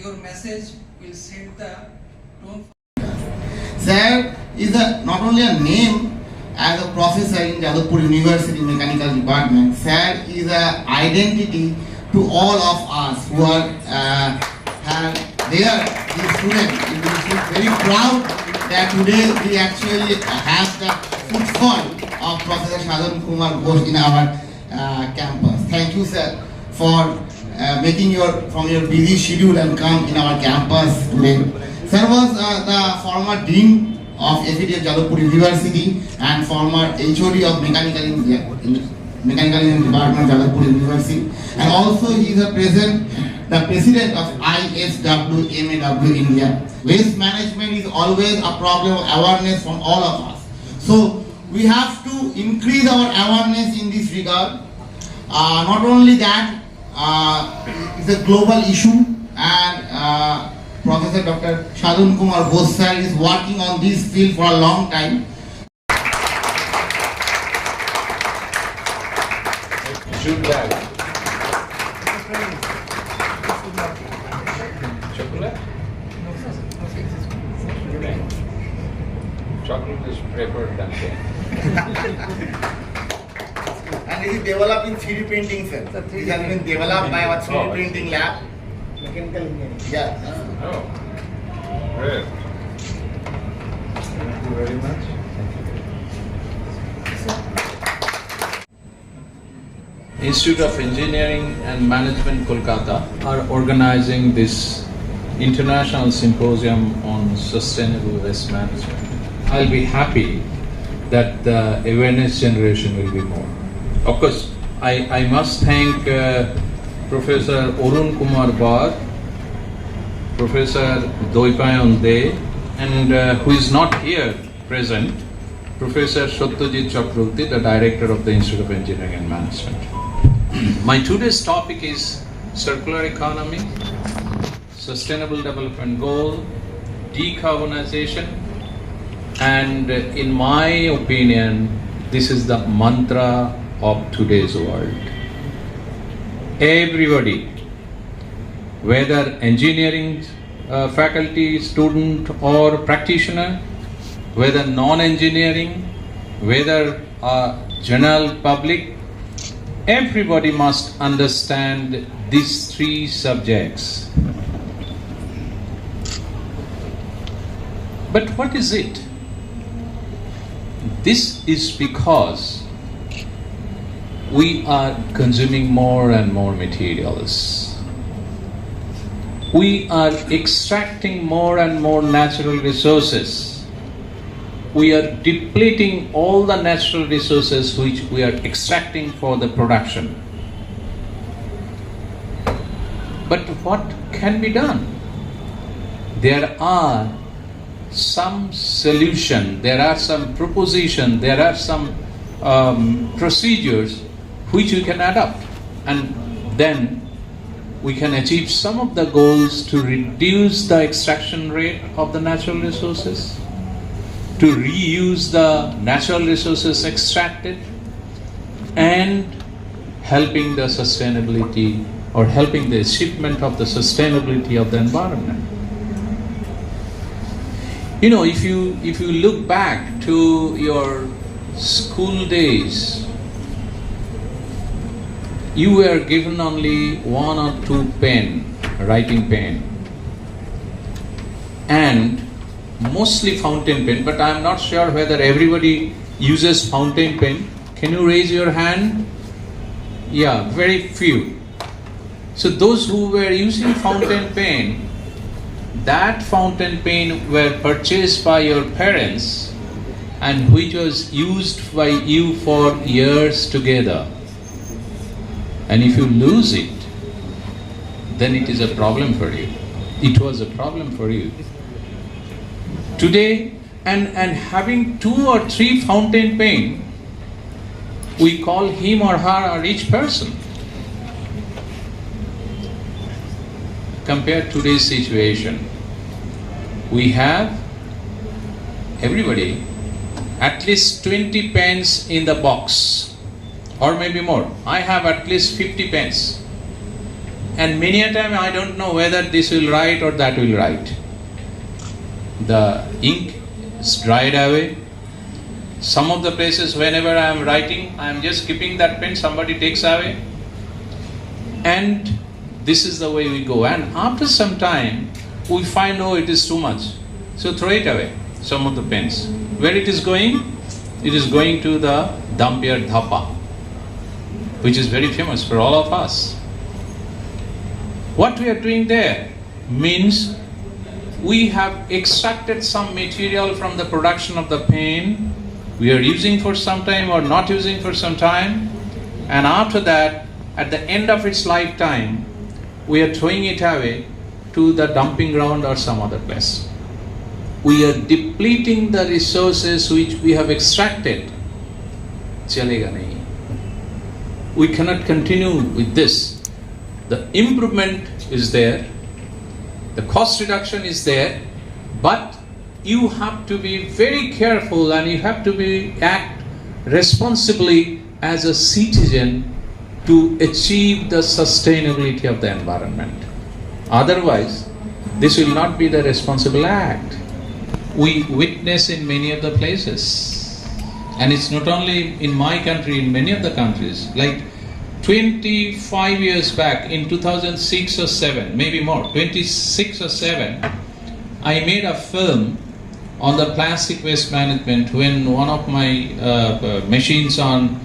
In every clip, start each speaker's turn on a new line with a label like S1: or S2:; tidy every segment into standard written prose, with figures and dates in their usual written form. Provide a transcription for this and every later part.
S1: your message will set the tone.
S2: Sir is not only a name as a professor in Jadavpur University Mechanical Department. Sir is an identity to all of us who are these students. We feel very proud that today we actually have the footfall of Professor Sadhan K Ghosh in our campus. Thank you, sir, for making from your busy schedule and come in our campus today. Sir was the former dean of FED of Jadavpur University and former HOD of Mechanical Engg Department of Jadavpur University, and also he is the president of ISW India. Waste management is always a problem of awareness from all of us. So we have to increase our awareness in this regard. Not only that, it's a global issue, and Professor Dr. Sadhan K Ghosh sir is working on this field for a long time.
S3: Should have chocolate? Chocolate is preferred than cake.
S2: And it is developed in 3D printing, sir. It has been developed by our 3D printing lab. Mechanical Engg. Yeah.
S3: Oh, great. Thank you very much. Institute of Engineering and Management, Kolkata are organizing this International Symposium on Sustainable Waste Management. I'll be happy that the awareness generation will be more. Of course, I must thank Professor Arun Kumar Bad, Professor Doipayon De, and who is not here present, Professor Satyajit Chakraborty, the Director of the Institute of Engineering and Management. My today's topic is circular economy, sustainable development goal, decarbonization, and in my opinion, this is the mantra of today's world. Everybody, whether engineering faculty, student or practitioner, whether non-engineering, whether general public, everybody must understand these three subjects. But what is it? This is because we are consuming more and more materials. We are extracting more and more natural resources. We are depleting all the natural resources which we are extracting for the production. But what can be done? There are some solution, there are some proposition, there are some procedures which we can adopt, and then we can achieve some of the goals to reduce the extraction rate of the natural resources, to reuse the natural resources extracted, and helping the sustainability or helping the achievement of the sustainability of the environment. You know, if you look back to your school days, you were given only 1 or 2 writing pen, and mostly fountain pen, but I am not sure whether everybody uses fountain pen. Can you raise your hand? Yeah, very few. So those who were using fountain pen, that fountain pen were purchased by your parents and which was used by you for years together. And if you lose it, then it is a problem for you. It was a problem for you. Today, and having 2 or 3 fountain pen, we call him or her a rich person. Compare today's situation. We have, everybody, at least 20 pens in the box, or maybe more. I have at least 50 pens. and many a time I don't know whether this will write or that will write. The ink is dried away. Some of the places whenever I am writing, I am just keeping that pen, somebody takes away. And this is the way we go. And after some time, we find, oh, it is too much. So throw it away, some of the pens. Where it is going? It is going to the Dampier Dhapa, which is very famous for all of us. What we are doing there means we have extracted some material from the production of the pen, we are using for some time or not using for some time, and after that, at the end of its lifetime, we are throwing it away to the dumping ground or some other place. We are depleting the resources which we have extracted. Chalega nahi. We cannot continue with this. The improvement is there, the cost reduction is there, but you have to be very careful and you have to act responsibly as a citizen to achieve the sustainability of the environment. Otherwise, this will not be the responsible act. We witness in many of the places, and it's not only in my country, in many of the countries, like 25 years back, in 2006 or 7, maybe more, 26 or 7, I made a film on the plastic waste management when one of my machines on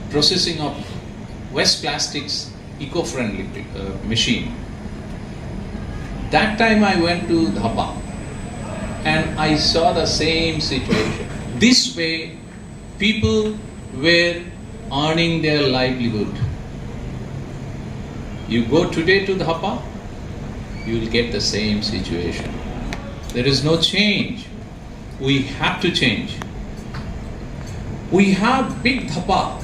S3: processing of waste plastics, eco-friendly machine. That time I went to Dhapa and I saw the same situation. This way, people were earning their livelihood. You go today to Dhapa, you will get the same situation. There is no change. We have to change. We have big Dhapa,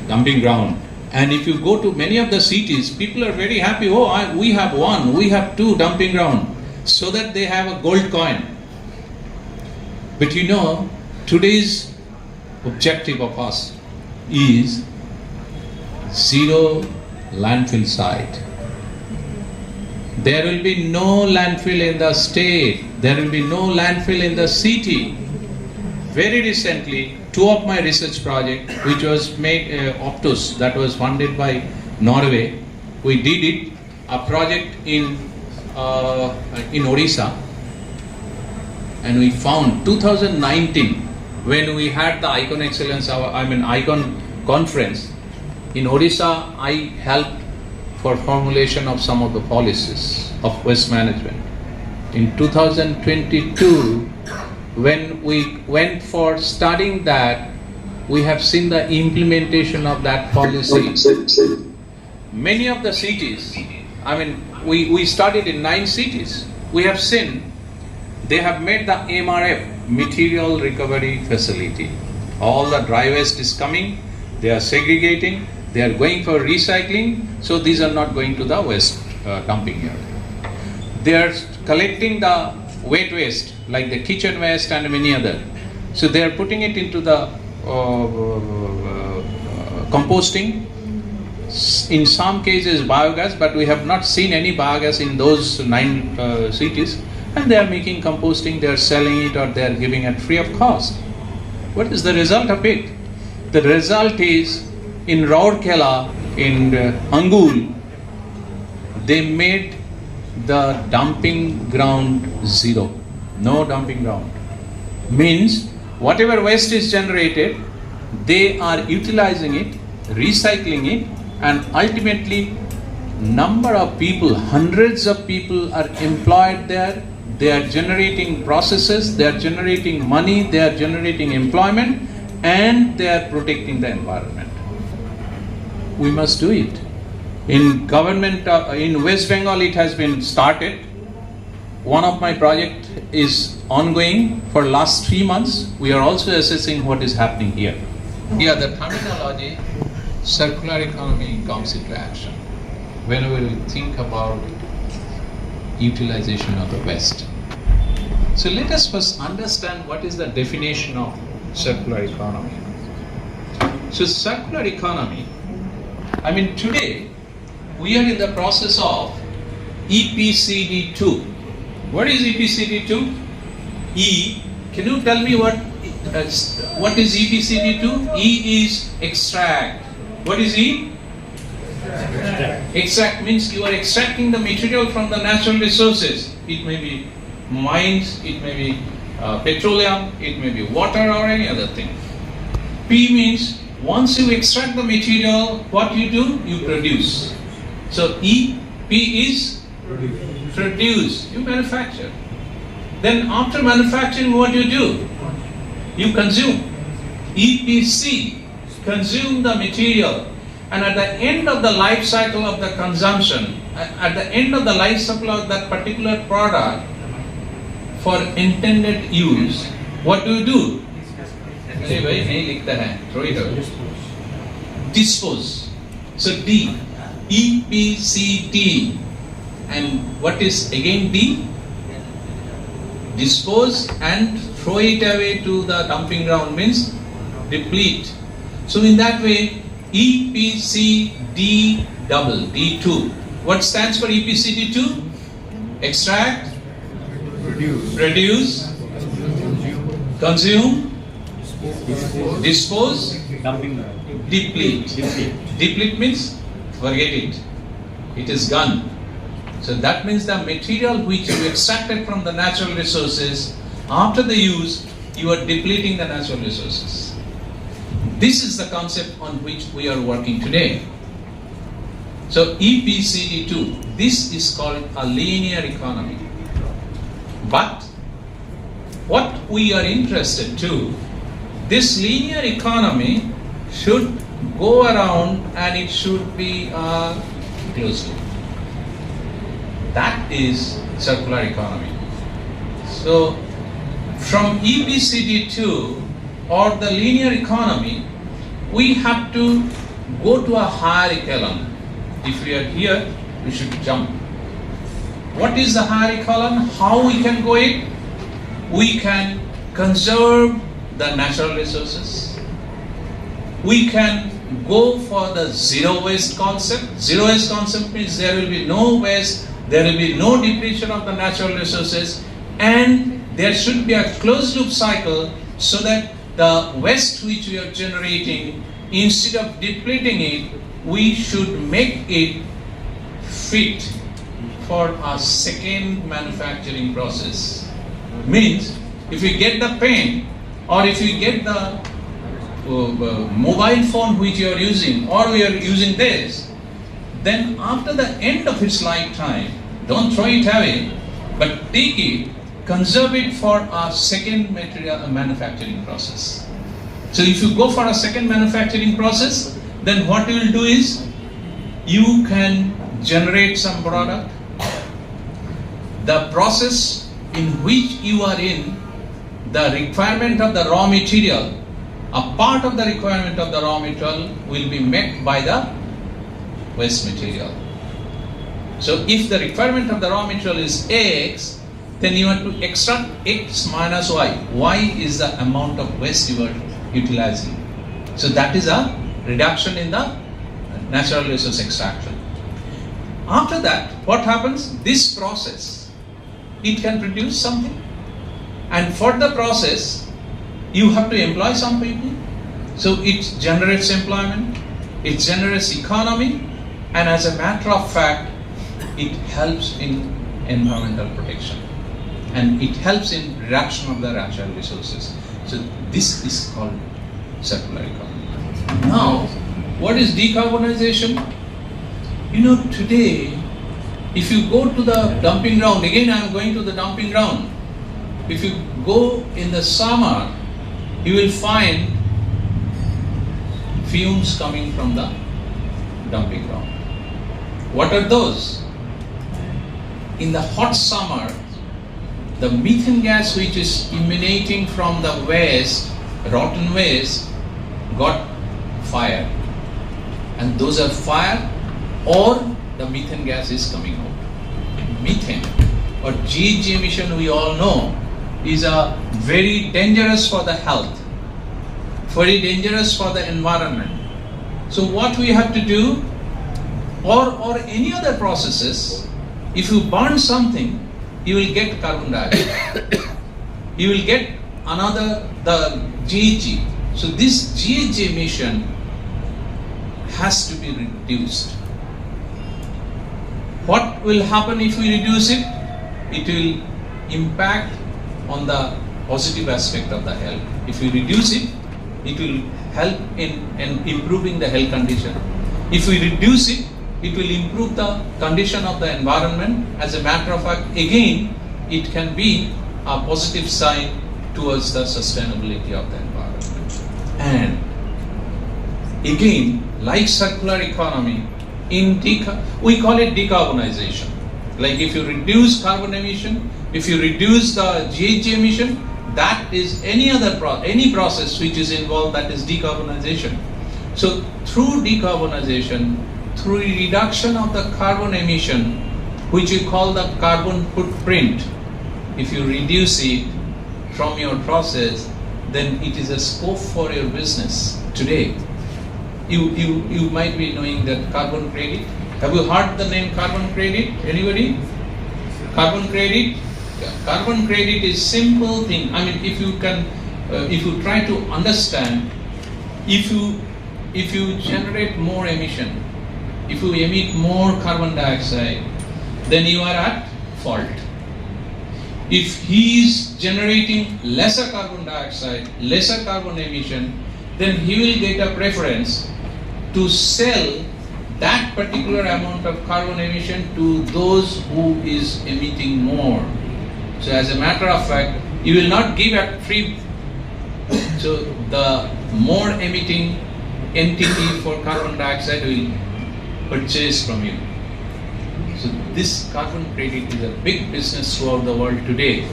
S3: dumping ground. And if you go to many of the cities, people are very happy. Oh, we have one, we have two dumping ground, so that they have a gold coin. But you know, today's objective of us is zero landfill site. There will be no landfill in the state. There will be no landfill in the city. Very recently, two of my research projects, which was made Optus, that was funded by Norway, we did it, a project in Odisha, and we found 2019 when we had the Icon Excellence, Icon Conference in Odisha. I helped for formulation of some of the policies of waste management. In 2022, when we went for studying that, we have seen the implementation of that policy. Many of the cities, we studied in 9 cities. We have seen they have made the MRF, Material Recovery Facility. All the dry waste is coming, they are segregating, they are going for recycling, so these are not going to the waste dumping area. They are collecting the wet waste, like the kitchen waste and many other. So they are putting it into the composting. In some cases biogas, but we have not seen any biogas in those 9 cities. And they are making composting, they are selling it, or they are giving it free of cost. What is the result of it? The result is in Rourkela, in Angul, they made the dumping ground zero. No dumping ground. Means whatever waste is generated, they are utilizing it, recycling it, and ultimately number of people, hundreds of people are employed there. They are generating processes, they are generating money, they are generating employment, and they are protecting the environment. We must do it. In government, in West Bengal, it has been started. One of my project is ongoing for last 3 months. We are also assessing what is happening here. Here, the terminology circular economy comes into action whenever we think about utilization of the waste. So let us first understand what is the definition of circular economy. So circular economy I mean, today we are in the process of EPCD2. What is EPCD2? E, can you tell me what is EPCD2? E is extract. What is E? Extract means you are extracting the material from the natural resources. It may be mines, it may be petroleum, it may be water or any other thing. P means once you extract the material, what you do? You produce. So E, P is produce. You manufacture. Then after manufacturing, what you do? You consume. EPC, consume the material. And at the end of the life cycle of the consumption, at the end of the life cycle of that particular product, for intended use, what do you do? Throw it away. Dispose. So D, EPCD. And what is again D? Dispose and throw it away to the dumping ground means deplete. So in that way, EPCD double, D2. What stands for EPCD2? Extract, produce, consume, dispose, deplete. Deplete means forget it. It is gone. So that means the material which you extracted from the natural resources, after the use, you are depleting the natural resources. This is the concept on which we are working today. So EPCD2, this is called a linear economy. But what we are interested to, this linear economy should go around and it should be closed loop. That is circular economy. So from EPCD2 or the linear economy, we have to go to a higher echelon. If we are here, we should jump. What is the higher echelon? How we can go it? We can conserve the natural resources. We can go for the zero waste concept. Zero waste concept means there will be no waste, there will be no depletion of the natural resources, and there should be a closed loop cycle so that the waste which we are generating, instead of depleting it, we should make it fit for a second manufacturing process. Means if we get the pen or if we get the mobile phone which you are using, or we are using this, then after the end of its lifetime, don't throw it away, but take it, conserve it for a second material manufacturing process. So if you go for a second manufacturing process, then what you will do is you can generate some product. The process in which you are in, the requirement of the raw material, a part of the requirement of the raw material will be met by the waste material. So if the requirement of the raw material is X, then you have to extract X minus Y. Y is the amount of waste you are utilizing. So that is a reduction in the natural resource extraction. After that, what happens? This process, it can produce something. And for the process, you have to employ some people. So it generates employment, it generates economy, and as a matter of fact, it helps in environmental protection. And it helps in reduction of the natural resources. So this is called circular economy. Now, what is decarbonization? You know, today, if you go to the dumping ground, again I am going to the dumping ground. If you go in the summer, you will find fumes coming from the dumping ground. What are those? In the hot summer, the methane gas which is emanating from the waste, rotten waste, got fire. And those are fire or the methane gas is coming out. Methane or GHG emission, we all know, is a very dangerous for the health, very dangerous for the environment. So what we have to do, or any other processes, if you burn something, you will get carbon dioxide. You will get the GHG. So this GHG emission has to be reduced. What will happen if we reduce it? It will impact on the positive aspect of the health. If we reduce it, it will help in improving the health condition. If we reduce it, it will improve the condition of the environment. As a matter of fact, again, it can be a positive sign towards the sustainability of the environment. And again, like circular economy, we call it decarbonization. Like if you reduce carbon emission, if you reduce the GHG emission, that is any process which is involved, that is decarbonization. So through decarbonization, through reduction of the carbon emission, which we call the carbon footprint, if you reduce it from your process, then it is a scope for your business today. You might be knowing that carbon credit. Have you heard the name carbon credit? Anybody? Carbon credit? Yeah. Carbon credit is simple thing. I mean, if you try to understand, if you generate more emission, if you emit more carbon dioxide, then you are at fault. If he is generating lesser carbon dioxide, lesser carbon emission, then he will get a preference to sell that particular amount of carbon emission to those who is emitting more. So as a matter of fact, you will not give a free, so the more emitting entity for carbon dioxide will purchase from you. So this carbon credit is a big business throughout the world today,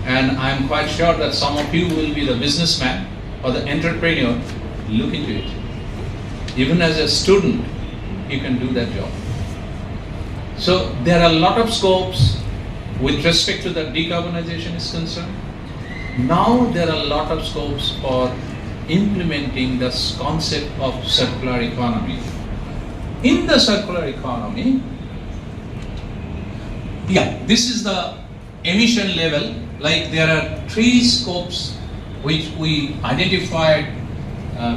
S3: and I am quite sure that some of you will be the businessman or the entrepreneur. Look into it. Even as a student, you can do that job. So there are a lot of scopes with respect to the decarbonization is concerned. Now there are a lot of scopes for implementing this concept of circular economy. In the circular economy, this is the emission level. Like there are 3 scopes which we identified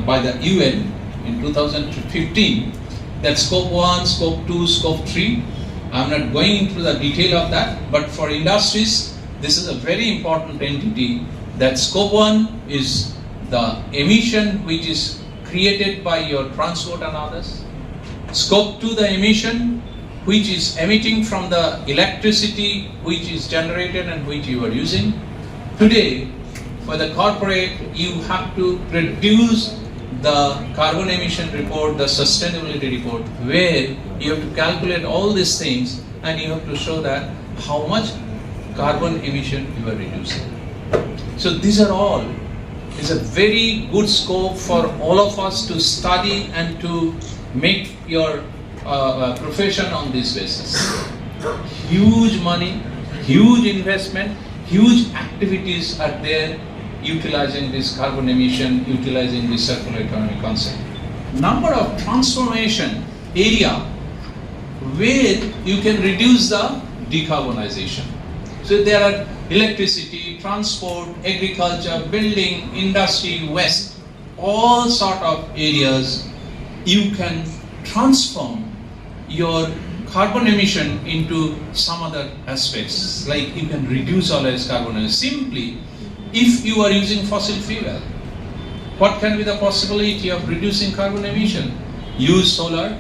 S3: by the UN in 2015. That's scope 1, scope 2, scope 3. I'm not going into the detail of that, but for industries, this is a very important entity. That scope 1 is the emission which is created by your transport and others. Scope 2, the emission which is emitting from the electricity which is generated and which you are using. Today, for the corporate, you have to produce the carbon emission report, the sustainability report, where you have to calculate all these things and you have to show that how much carbon emission you are reducing. So these are all, is a very good scope for all of us to study and to make your profession on this basis. Huge money, huge investment, huge activities are there utilizing this carbon emission, utilizing this circular economy concept. Number of transformation area where you can reduce the decarbonization. So there are electricity, transport, agriculture, building, industry, waste, all sort of areas you can transform your carbon emission into some other aspects. Like you can reduce always carbon emission. Simply, if you are using fossil fuel, what can be the possibility of reducing carbon emission? Use solar,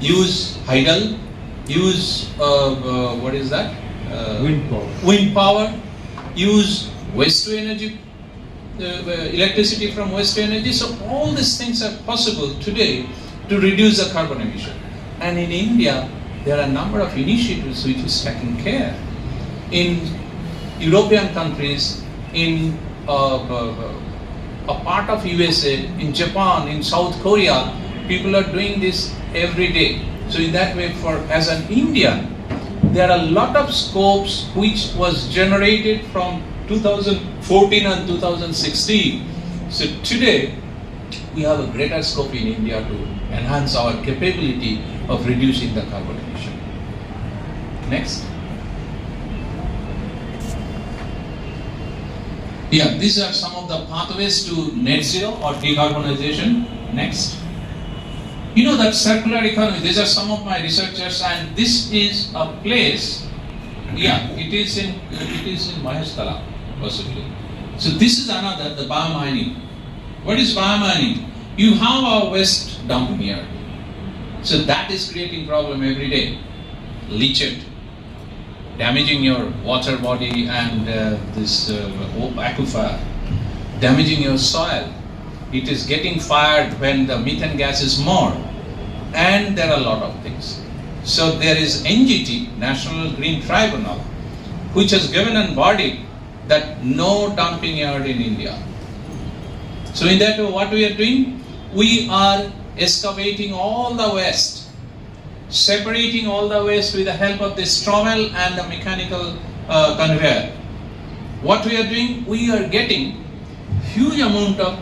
S3: use hydel, use wind power, use waste to energy, electricity from waste to energy. So all these things are possible today to reduce the carbon emission. And in India, there are a number of initiatives which is taking care. In European countries, in a part of USA, in Japan, in South Korea, people are doing this every day. So in that way, as an Indian, there are a lot of scopes which was generated from 2014 and 2016. So today, we have a greater scope in India to enhance our capability of reducing the carbon emission. Next. Yeah, these are some of the pathways to net zero or decarbonization. Next. You know that circular economy, these are some of my researchers, and this is a place, yeah, it is in Maheshkala, possibly. So this is another, the biomining. What is biomining? You have a waste dump here. So that is creating problem every day. Leachate, damaging your water body and this aquifer, damaging your soil. It is getting fired when the methane gas is more, and there are a lot of things. So there is NGT, National Green Tribunal, which has given a verdict that no dumping yard in India. So in that way, what we are doing? We are excavating all the waste, separating all the waste with the help of this trommel and the mechanical conveyor. What we are doing? We are getting huge amount of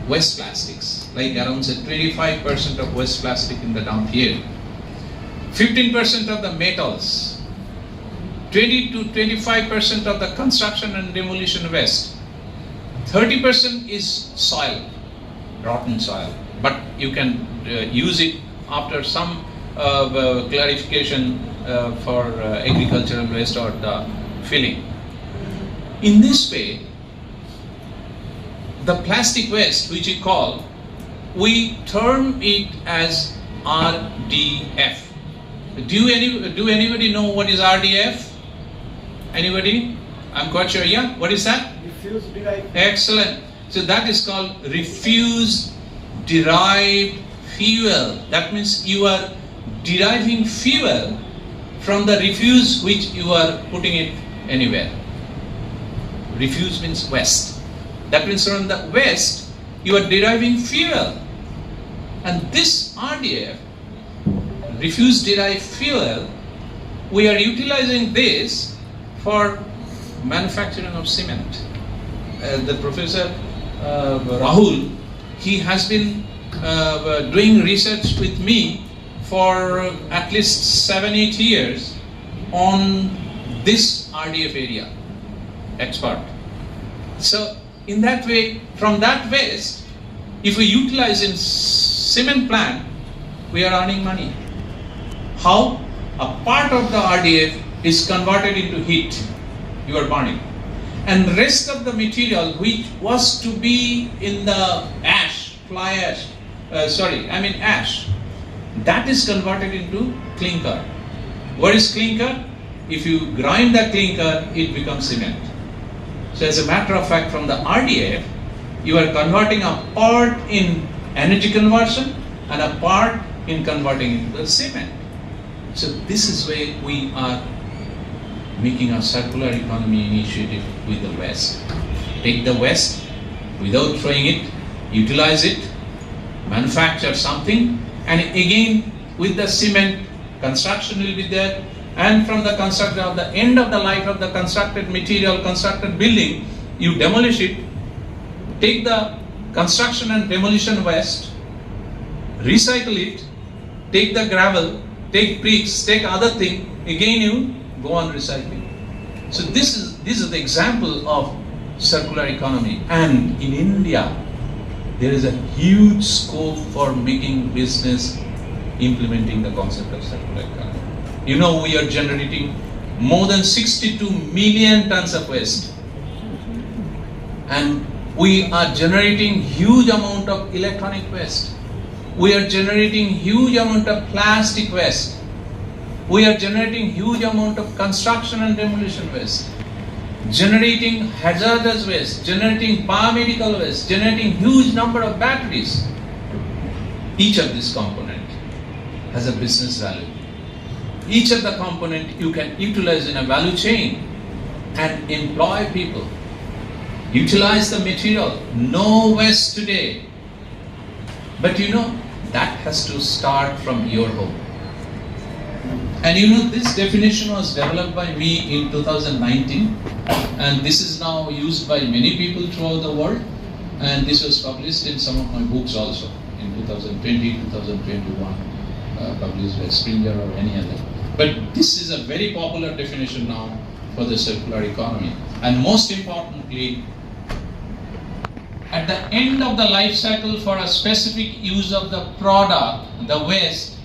S3: waste plastics, like around 25% of waste plastic in the dump here, 15% of the metals, 20 to 25% of the construction and demolition waste, 30% is soil, rotten soil, but you can use it after some clarification for agricultural waste or the filling. In this way, the plastic waste, which we term it as RDF. Do anybody know what is RDF? Anybody? I'm quite sure, yeah? What is that?
S4: Refuse derived.
S3: Excellent. So that is called refuse derived fuel. That means you are deriving fuel from the refuse which you are putting it anywhere. Refuse means waste. That means from the waste you are deriving fuel. And this RDF, refuse derived fuel, we are utilizing this for manufacturing of cement. The Professor Rahul, he has been doing research with me for at least 7-8 years on this RDF area, expert. So in that way, from that waste, if we utilize in cement plant, we are earning money. How? A part of the RDF is converted into heat, you are burning. And rest of the material which was to be in the ash, ash, that is converted into clinker. What is clinker? If you grind the clinker, it becomes cement. So as a matter of fact, from the RDF, you are converting a part in energy conversion and a part in converting into the cement. So this is where we are making a circular economy initiative with the waste. Take the waste without throwing it, utilize it, manufacture something, and again with the cement, construction will be there, and from the construction of the end of the life of the constructed material, constructed building, you demolish it, take the construction and demolition waste, recycle it, take the gravel, take bricks, take other thing, again you go on recycling. So this is the example of circular economy. And in India, there is a huge scope for making business implementing the concept of circular economy. You know, we are generating more than 62 million tons of waste. And we are generating huge amount of electronic waste. We are generating huge amount of plastic waste. We are generating huge amount of construction and demolition waste. Generating hazardous waste, generating biomedical waste, generating huge number of batteries. Each of this component has a business value. Each of the component you can utilize in a value chain and employ people. Utilize the material, no waste today. But you know, that has to start from your home. And you know, this definition was developed by me in 2019, and this is now used by many people throughout the world, and this was published in some of my books also in 2020, 2021, published by Springer or any other. But this is a very popular definition now for the circular economy. And most importantly, at the end of the life cycle for a specific use of the product, the waste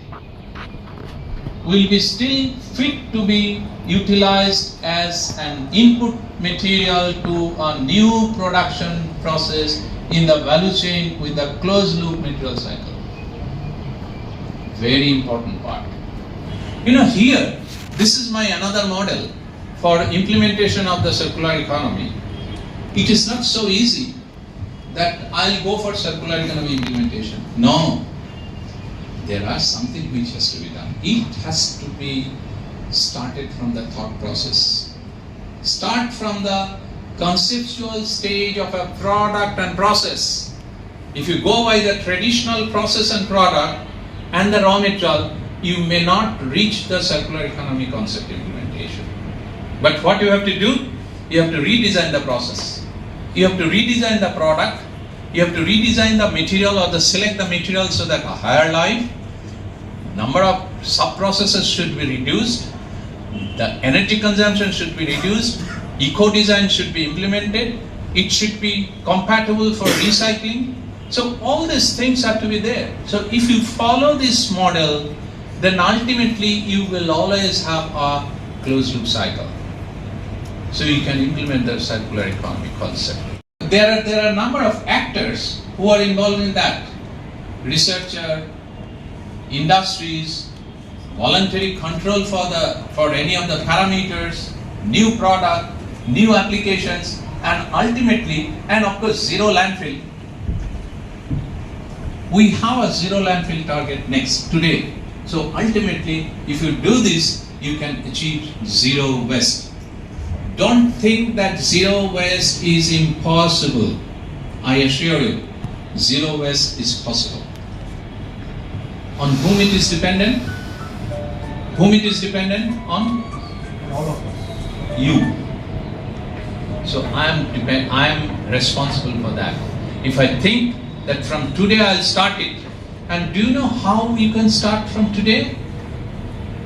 S3: will be still fit to be utilized as an input material to a new production process in the value chain with a closed loop material cycle. Very important part. Here, this is my another model for implementation of the circular economy. It is not so easy that I'll go for circular economy implementation. No. There are something which has to be done. It has to be started from the thought process. Start from the conceptual stage of a product and process. If you go by the traditional process and product and the raw material, you may not reach the circular economy concept implementation. But what you have to do, you have to redesign the process. You have to redesign the product. You have to redesign the material or select the material so that a higher life, number of sub-processes should be reduced, the energy consumption should be reduced, eco-design should be implemented, it should be compatible for recycling. So all these things have to be there. So if you follow this model, then ultimately you will always have a closed loop cycle. So you can implement the circular economy concept. There are a number of actors who are involved in that. Researcher, industries, voluntary control for any of the parameters, new product, new applications, and ultimately, and of course, zero landfill. We have a zero landfill target today. So ultimately, if you do this, you can achieve zero waste. Don't think that zero waste is impossible. I assure you, zero waste is possible. On whom it is dependent? Whom it is dependent on?
S4: All of us.
S3: You. So I am responsible for that. If I think that from today I'll start it, and do you know how you can start from today?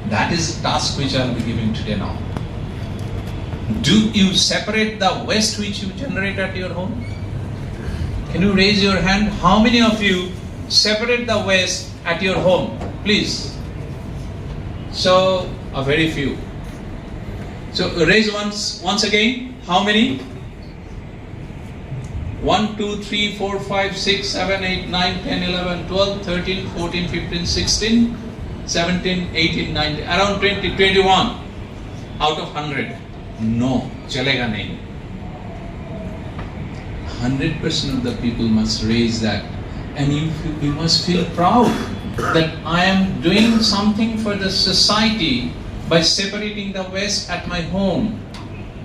S3: That is the task which I'll be giving today now. Do you separate the waste which you generate at your home? Can you raise your hand? How many of you separate the waste at your home? Please. So, a very few. So, raise once again. How many? 1, 2, 3, 4, 5, 6, 7, 8, 9, 10, 11, 12, 13, 14, 15, 16, 17, 18, 19, around 20, 21 out of 100. No, chalega nahi. 100% of the people must raise that, and you must feel proud that I am doing something for the society by separating the waste at my home.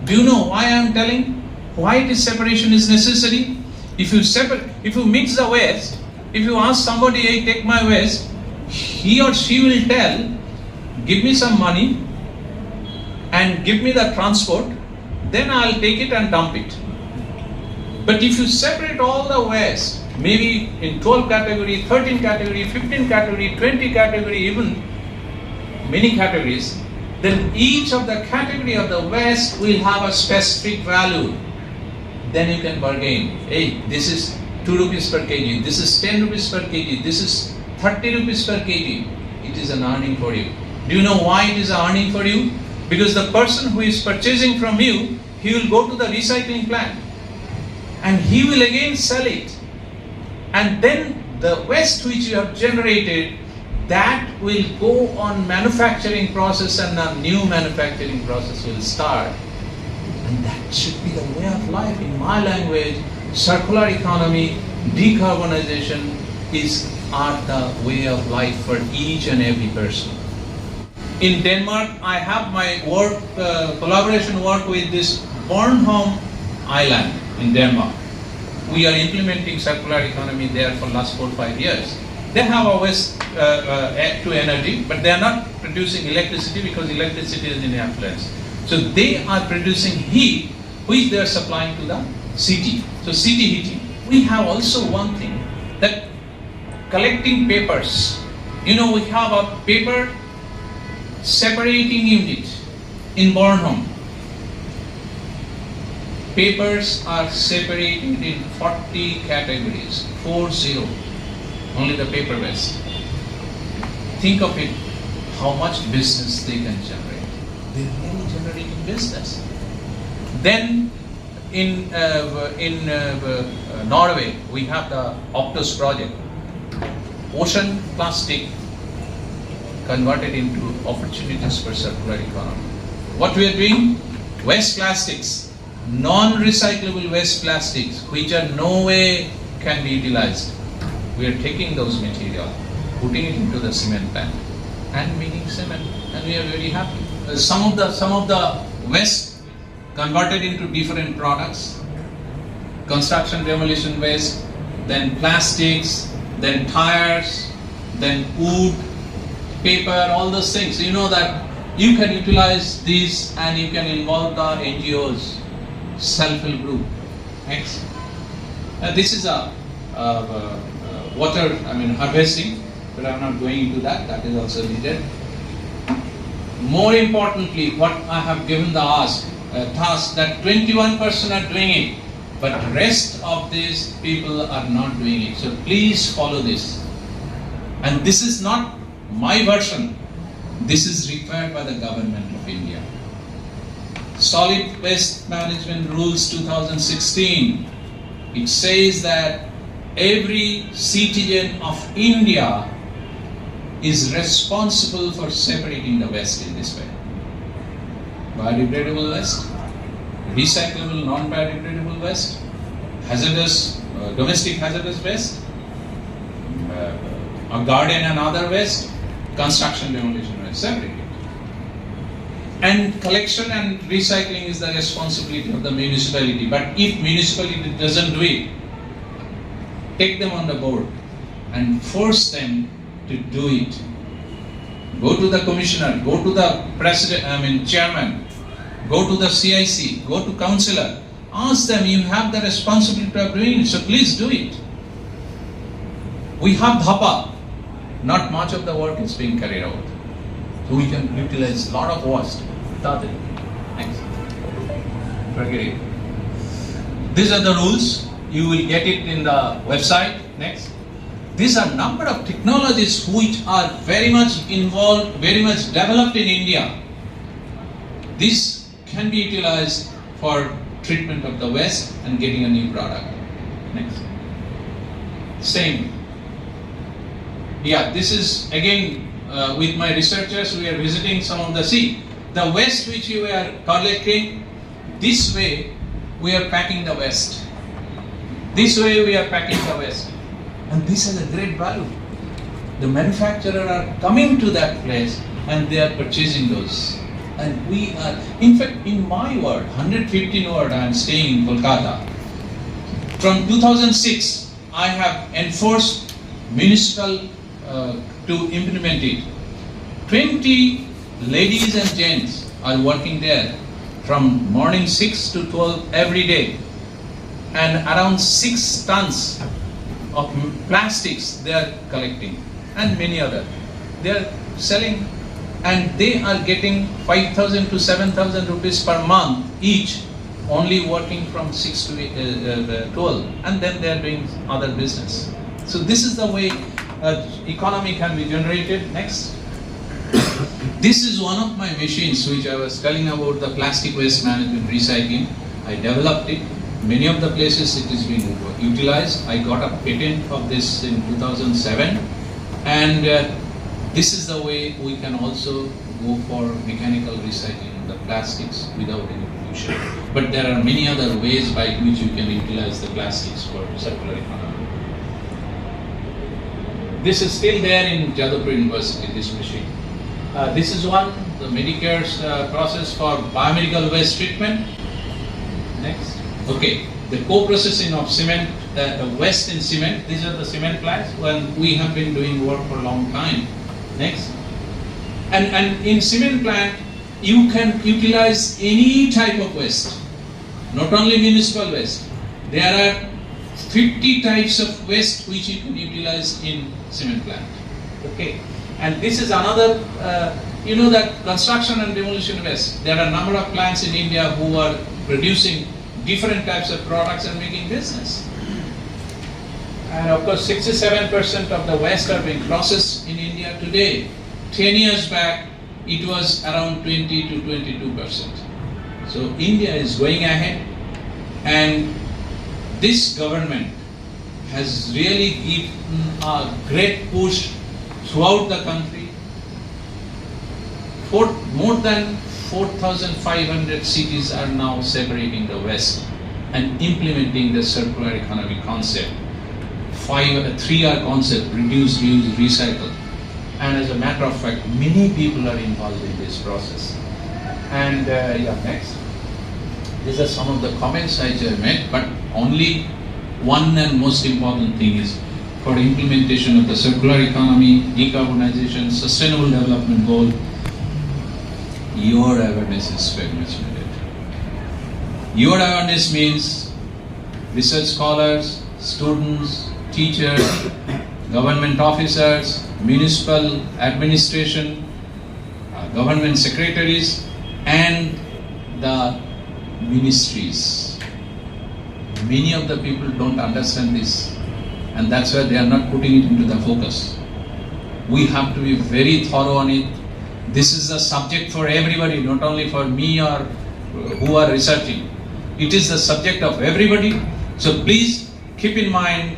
S3: Do you know why I am telling? Why this separation is necessary? If you mix the waste, if you ask somebody, hey, take my waste, he or she will tell, give me some money and give me the transport, then I'll take it and dump it. But if you separate all the waste, maybe in 12 category, 13 category, 15 category, 20 category, even many categories, then each of the category of the waste will have a specific value. Then you can bargain. Hey, this is 2 rupees per kg, this is 10 rupees per kg, this is 30 rupees per kg. It is an earning for you. Do you know why it is an earning for you? Because the person who is purchasing from you, he will go to the recycling plant and he will again sell it. And then the waste which you have generated, that will go on manufacturing process, and a new manufacturing process will start. And that should be the way of life. In my language, circular economy, decarbonization are the way of life for each and every person. In Denmark, I have my collaboration work with this Bornholm Island in Denmark. We are implementing circular economy there for last 4 or 5 years. They have a waste to energy, but they are not producing electricity because electricity is in affluence. So they are producing heat, which they are supplying to the city. So city heating. We have also one thing, that collecting papers. You know, we have a paper separating unit in Bornholm. Papers are separated in 40 categories, 40, only the paper waste. Think of it, how much business they can generate. They're really generating business. Then in Norway, we have the Octos project. Ocean plastic converted into opportunities for circular economy. What we are doing? Waste plastics, non-recyclable waste plastics, which are no way can be utilized. We are taking those material, putting it into the cement plant and making cement, and we are very happy. Some of the waste converted into different products, construction demolition waste, then plastics, then tires, then wood, paper, all those things. You know that you can utilize these and you can involve the NGOs, self-help group. Next. This is a water, harvesting, but I'm not going into that. That is also needed. More importantly, what I have given the task that 21% are doing it, but rest of these people are not doing it. So please follow this. And this is not my version. This is required by the government of India. Solid Waste Management Rules 2016. It says that every citizen of India is responsible for separating the waste in this way. Biodegradable waste, recyclable non-biodegradable waste, hazardous, domestic hazardous waste, a garden and other waste, construction demolition waste, separate it. And collection and recycling is the responsibility of the municipality. But if municipality doesn't do it, take them on the board and force them to do it. Go to the commissioner, go to the president, chairman, go to the CIC, go to councillor, ask them, you have the responsibility of doing it, so please do it. We have dhapa, not much of the work is being carried out. So we can utilize a lot of waste. Next. Forget it. These are the rules. You will get it in the website. Next. These are number of technologies which are very much involved, very much developed in India. This can be utilized for treatment of the waste and getting a new product. Next. Same. Yeah, this is again with my researchers, we are visiting some of the waste which we are collecting. This way we are packing the waste. This way we are packing the waste. And this has a great value. The manufacturer are coming to that place and they are purchasing those. And we are, in fact, in my ward, 115 ward, I am staying in Kolkata. From 2006, I have enforced municipal to implement it. 20 ladies and gents are working there from morning 6 to 12 every day. And around 6 tons of plastics they are collecting and many other. They are selling and they are getting 5,000 to 7,000 rupees per month each, only working from 6 to 12, and then they are doing other business. So this is the way economy can be generated. Next. This is one of my machines which I was telling about, the plastic waste management recycling. I developed it. Many of the places it is being utilized. I got a patent of this in 2007, and this is the way we can also go for mechanical recycling of the plastics without any pollution. But there are many other ways by which you can utilize the plastics for circular economy. This is still there in Jadavpur University, this machine. This is one, the Medicare's process for biomedical waste treatment. Next. Okay, the co-processing of cement, the waste in cement, these are the cement plants, and we have been doing work for a long time. Next. And in cement plant, you can utilize any type of waste, not only municipal waste. There are 50 types of waste which you can utilize in cement plant. Okay, and this is another, you know that construction and demolition waste, there are a number of plants in India who are producing different types of products and making business. And of course 67% of the waste are being processed in India today. 10 years back it was around 20 to 22%. So India is going ahead, and this government has really given a great push throughout the country. More than 4,500 cities are now separating the waste and implementing the circular economy concept. 3R concept, reduce, reuse, recycle. And as a matter of fact, many people are involved in this process. And next. These are some of the comments I just made, but only one and most important thing is for implementation of the circular economy, decarbonization, sustainable development goal, your awareness is very much needed. Your awareness means research scholars, students, teachers, government officers, municipal administration, government secretaries, and the ministries. Many of the people don't understand this, and that's why they are not putting it into the focus. We have to be very thorough on it. This is a subject for everybody, not only for me or who are researching. It is the subject of everybody. So please keep in mind,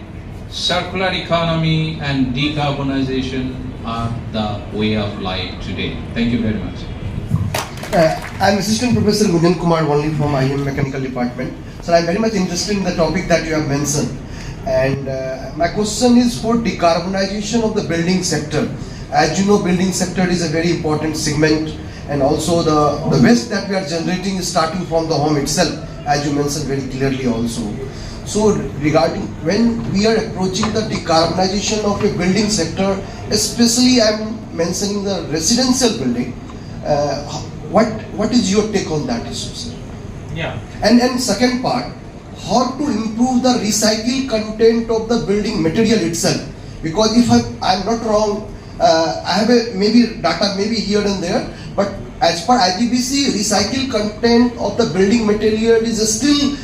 S3: circular economy and decarbonization are the way of life today. Thank you very much.
S5: I'm Assistant Professor Gunjan Kumar only from IEM Mechanical Department. So I'm very much interested in the topic that you have mentioned. And my question is for decarbonization of the building sector. As you know, building sector is a very important segment, and also the waste that we are generating is starting from the home itself, as you mentioned very clearly also. So regarding when we are approaching the decarbonization of a building sector, especially I'm mentioning the residential building, what is your take on that issue, sir?
S4: Yeah.
S5: And second part, how to improve the recycled content of the building material itself? Because if I'm not wrong, I have maybe data maybe here and there, but as per IGBC, recycled content of the building material is still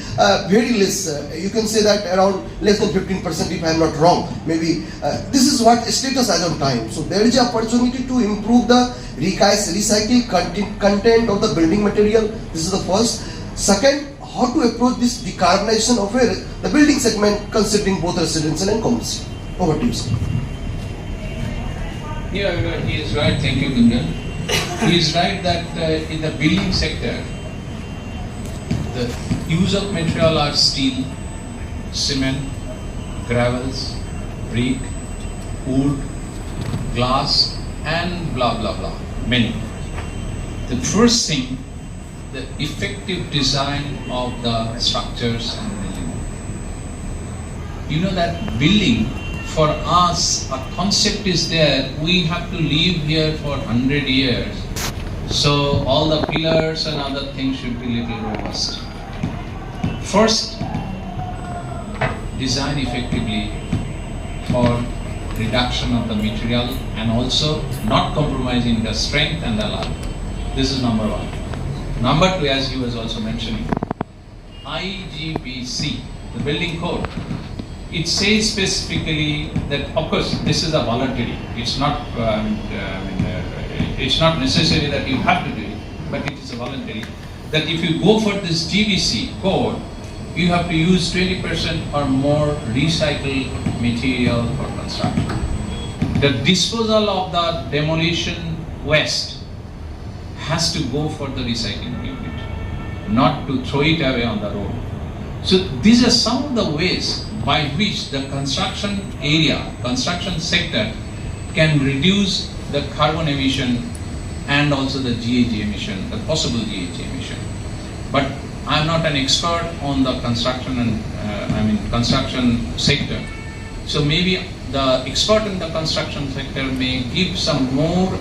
S5: very less. You can say that around less than 15% if I am not wrong. Maybe this is what status as on time. So there is an opportunity to improve the recycled content of the building material. This is the first. Second, how to approach this decarbonization of the building segment considering both residential and commercial. Over to you, sir.
S3: Yeah, he is right. Thank you, Gunjan. He is right that in the building sector, the use of material are steel, cement, gravels, brick, wood, glass, and blah blah blah, many. The first thing, the effective design of the structures and building. You know that building, for us, a concept is there, we have to live here for 100 years. So all the pillars and other things should be little robust. First, design effectively for reduction of the material and also not compromising the strength and the life. This is number one. Number two, as he was also mentioning, IGBC, the building code, it says specifically that, of course, this is a voluntary. It's not. It's not necessary that you have to do it, but it is a voluntary. That if you go for this GBC code, you have to use 20% or more recycled material for construction. The disposal of the demolition waste has to go for the recycling unit, not to throw it away on the road. So these are some of the ways by which the construction area, construction sector can reduce the carbon emission and also the GHG emission, the possible GHG emission. But I'm not an expert on the construction and construction sector. So maybe the expert in the construction sector may give some more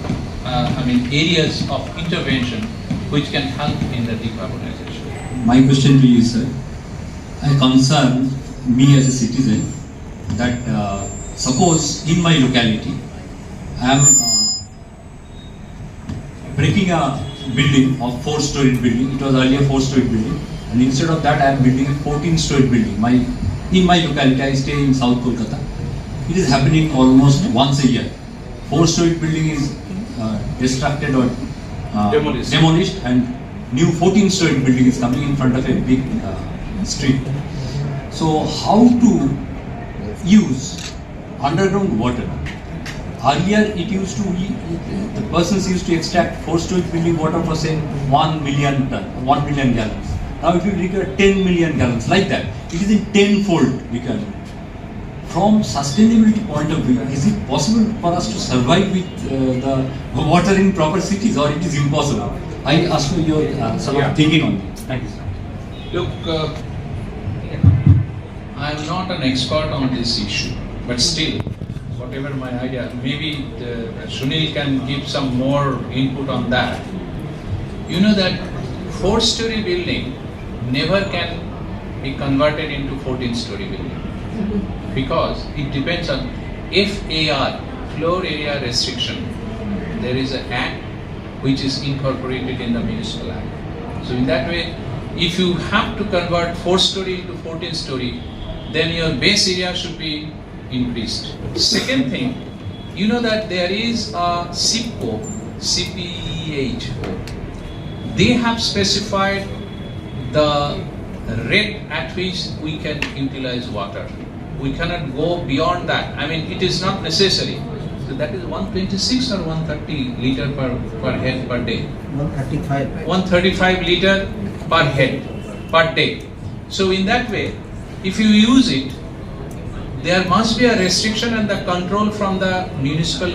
S3: areas of intervention which can help in the decarbonization.
S6: My question to you, sir. I concern me as a citizen that suppose in my locality I am breaking a building of 4-story building. It was earlier 4-story building, and instead of that I am building a 14-story building. In my locality, I stay in South Kolkata. It is happening almost once a year. 4-story building is destructed or demolished, and new 14-story building is coming in front of a big street. So how to use underground water? Earlier it used to the persons used to extract 4-story building water for say 1 million gallons. Now it will require 10 million gallons, like that. It is in tenfold requirement. From sustainability point of view, is it possible for us to survive with the water in proper cities, or it is impossible? I ask you your sort of thinking on it. Thank you, sir.
S3: Look, I am not an expert on this issue, but still, whatever my idea, maybe Sunil can give some more input on that. You know that 4-story building never can be converted into 14-story building, because it depends on FAR, floor area restriction. There is an act which is incorporated in the municipal act. So in that way, if you have to convert 4-story into 14-story, then your base area should be increased. Second thing, you know that there is a Symp, CPEH. They have specified the rate at which we can utilize water. We cannot go beyond that. I mean, it is not necessary. So that is 126 or 130 liter per head per day.
S1: 135.
S3: 135 liter per head per day. So in that way, if you use it, there must be a restriction and the control from the municipal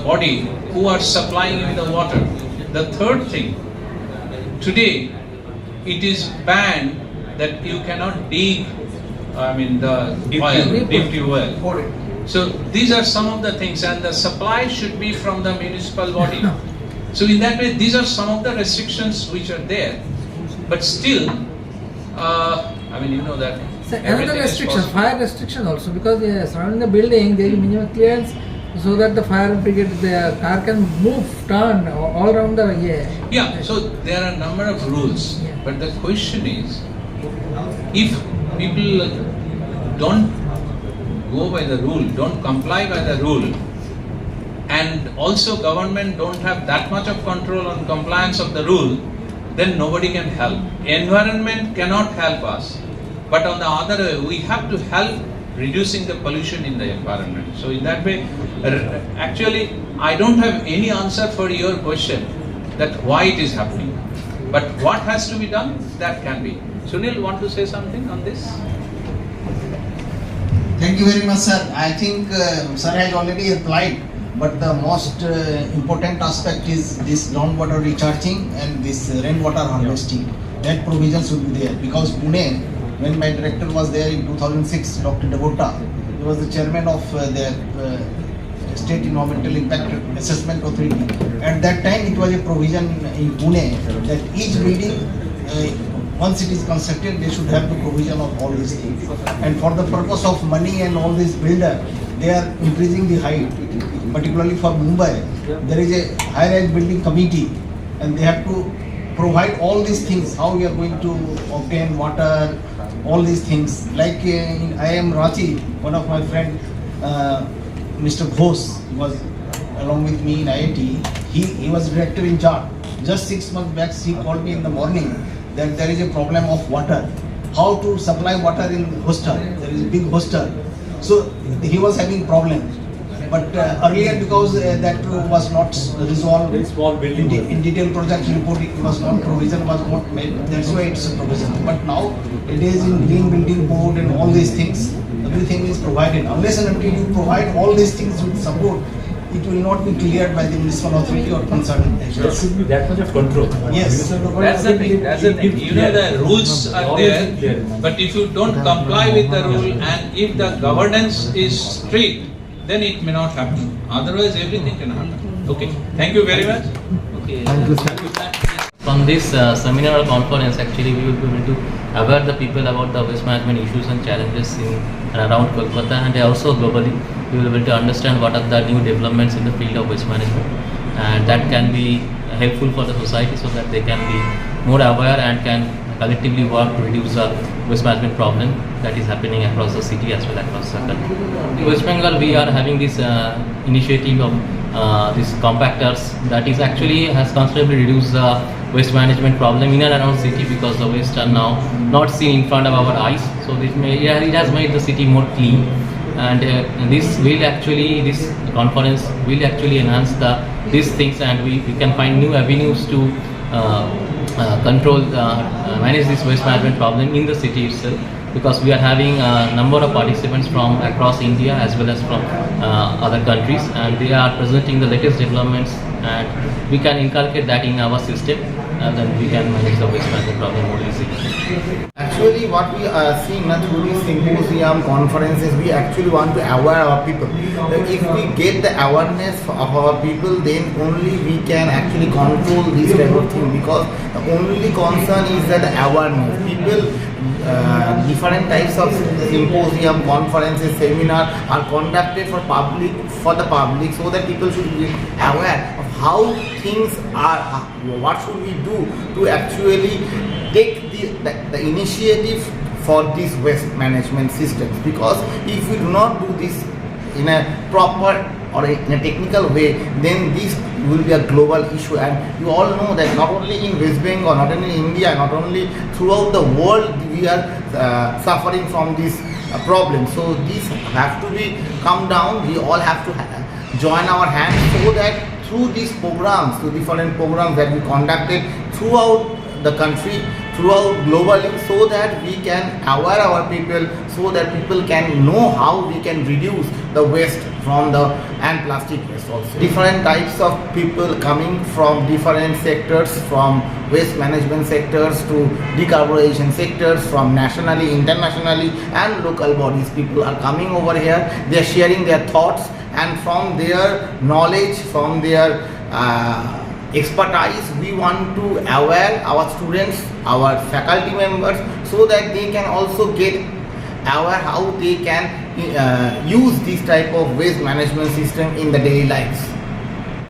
S3: body who are supplying you the water. The third thing, today it is banned that you cannot dig, the deep well. So these are some of the things, and the supply should be from the municipal body. So in that way, these are some of the restrictions which are there. But still, you know that.
S7: So another restriction, fire restriction also, because surrounding the building there is minimum clearance so that the fire brigade, the car can move, turn all around the
S3: Yeah, so there are a number of rules, but the question is, if people don't go by the rule, don't comply by the rule, and also government don't have that much of control on compliance of the rule, then nobody can help. Environment cannot help us. But on the other way, we have to help reducing the pollution in the environment. So in that way, actually, I don't have any answer for your question that why it is happening. But what has to be done, that can be. Sunil, want to say something on this?
S8: Thank you very much, sir. I think sir has already replied, but the most important aspect is this groundwater recharging and this rainwater harvesting. That provision should be there, because Pune, when my director was there in 2006, Dr. Devota, he was the chairman of the State Environmental Impact Assessment Authority. At that time, it was a provision in Pune that each building, once it is constructed, they should have the provision of all these things. And for the purpose of money and all these builder, they are increasing the height. Particularly for Mumbai, there is a high-rise building committee, and they have to provide all these things, how we are going to obtain water, all these things. Like in IEM Ranchi, one of my friend, Mr. Ghosh, was along with me in IIT. He was director in charge. Just 6 months back, he called me in the morning that there is a problem of water. How to supply water in hostel? There is a big hostel. So he was having problems. But earlier, because that was not resolved, in detailed project report, it was not, provision was not made. That's why it's a provision. But now it is in green building code and all these things. Everything is provided. Unless and until you provide all these things with support, it will not be cleared by the municipal authority or concerned.
S6: There should be that much of control.
S8: Yes.
S3: That's the thing. That's the thing. You know, the rules are there, but if you don't comply with the rule, and if the governance is strict, then it may not happen. Otherwise, everything can happen. Okay. Thank you very much. Okay.
S7: Thank you, sir.
S9: from this seminar or conference, actually we will be able to aware the people about the waste management issues and challenges in and around Kolkata, and also globally. We will be able to understand what are the new developments in the field of waste management, and that can be helpful for the society so that they can be more aware and can collectively work to reduce the waste management problem that is happening across the city as well as across the country. In West Bengal, we are having this initiative of these compactors that is actually has considerably reduced the waste management problem in and around city, because the waste are now not seen in front of our eyes. So it has made the city more clean, and this conference will actually enhance these things, and we can find new avenues to manage this waste management problem in the city itself, because we are having a number of participants from across India as well as from other countries, and they are presenting the latest developments, and we can inculcate that in our system, and then we can manage the waste management problem more easily.
S8: Actually, what we are seeing through these symposium conferences, we actually want to aware our people. If we get the awareness of our people, then only we can actually control this type of thing, because the only concern is that awareness. People, different types of symposium, conferences, seminar are conducted for the public, so that people should be aware of how things are. What should we do to actually take the initiative for these waste management systems? Because if we do not do this in a proper or in a technical way, then this will be a global issue. And you all know that not only in West Bengal, not only in India, not only throughout the world, we are suffering from this problem. So this have to be come down. We all have to join our hands, so that through these programs, through different programs that we conducted throughout the country, throughout globally, so that we can aware our people, so that people can know how we can reduce the waste and plastic waste also. Different types of people coming from different sectors, from waste management sectors to decarbonization sectors, from nationally, internationally and local bodies. People are coming over here, they are sharing their thoughts, and from their knowledge, from their expertise, we want to aware our students, our faculty members, so that they can also get aware how they can use this type of waste management system in the daily lives.